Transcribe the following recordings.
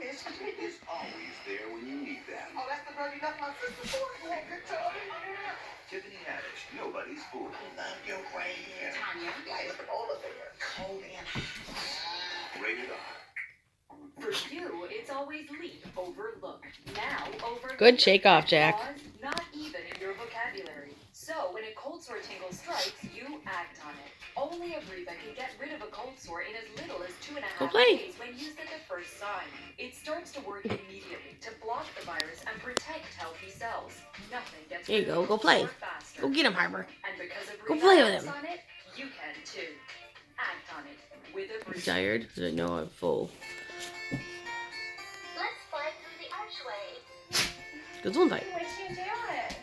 It's always there when you need them. Oh, that's the bird you left my sister for? Good time. Tiffany Haddish, nobody's fool. Love your gray hair. Tanya, I look at all of it. Cold and Rated R. For you, it's always leap over look. Now over. Good shake off, Jack. Pause, not even in your vocabulary. So when a cold sore tingle strikes, you act on it. Only Abreva can get rid of a cold sore in as little as 2.5 days when used at the first sign. It starts to work immediately to block the virus and protect healthy cells. Nothing gets There you rid of go. a Go cold play. sore faster. Go get him, Harper. And because Go Abreva play with acts him. on it, you can too. Act on it with You Abreva. tired? I know I'm full. Let's fly through the archway. Gesundheit. What you doing?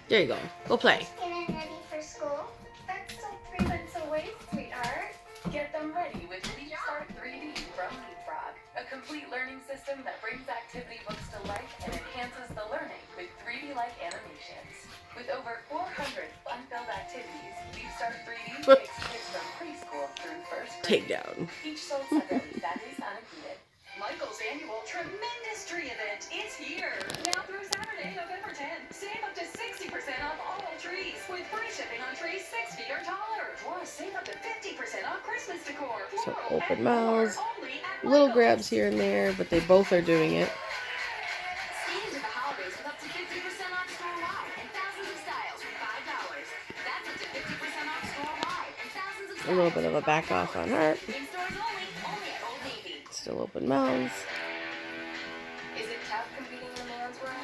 There you go. Go play. Getting ready for school? That's still 3 months away, sweetheart. Get them ready with Leapstart 3D from Leapfrog, a complete learning system that brings activity books to life and enhances the learning with 3D-like animations. With over 400 fun-filled activities, Leapstart 3D takes kids from preschool through first grade. Takedown. Each sold separately, batteries unincluded. Michael's annual tremendous tree event is here. Now through Saturday, November 10th. Save up to 60% off all trees with free shipping on trees 6 feet or taller. Plus, save up to 50% off Christmas decor. So floral, open and more, mouths. only at Little Michael's. grabs here and there, but they both are doing it. Ski into the holidays with up to 50% off store-wide and thousands of styles for $5. That's up to 50% off store-wide and thousands of styles. A little bit of a back off on Harp. In stores only at Old Navy. Still open mouths. Is it tough competing in a man's world?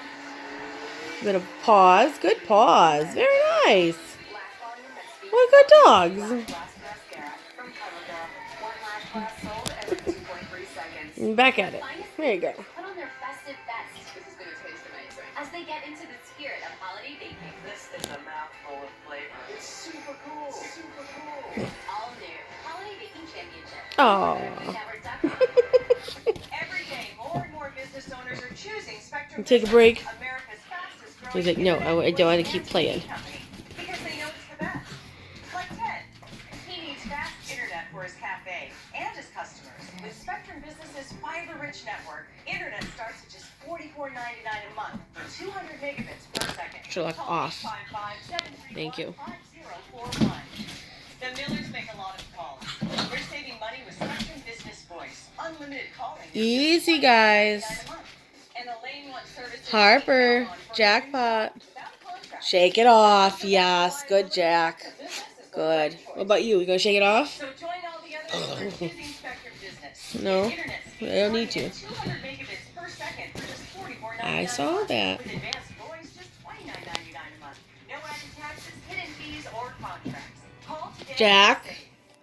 Bit of pause. Good pause. Very nice. Lash volume that speaks What good dogs. Lash mascara from CoverGirl. One lash class sold every 2.3 seconds. Back at it. There you go. Put on their festive best. This is going to taste amazing. As they get into the spirit of holiday baking. This is a mouthful of flavor. It's super cool. Super cool. All new Holiday Baking Championship. Oh. Every day, more and more business owners are choosing Spectrum. Take a break. America's fastest growing. He's like, no, I don't want to keep playing. Because they know it's the best. Like Ted. He needs fast internet for his cafe and his customers. With Spectrum Business's fiber-rich network, internet starts at just $44.99 a month for 200 megabits per second. Sherlock Call off. 855-731-5041. Thank you. The Millers make a lot of calls. You're saving money with Spectrum Business Voice. Unlimited calling. Easy, guys. And Elaine wants services Harper. Jackpot. Shake it off. Yes. Good, Jack. Good. What about you? You going to shake it off? So join all the others using Spectrum Business. No. Internet speed I don't need to. 200 megabits per second for just $44.99 I saw that. With advanced voice, just $29.99 a month. No added taxes, hidden fees, or contracts. Call today. Jack.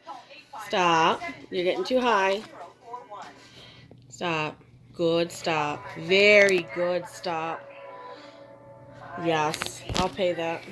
Call Stop. You're getting too high. 855-731-0041. Stop. Good stop. Very good stop. Yes. I'll pay that.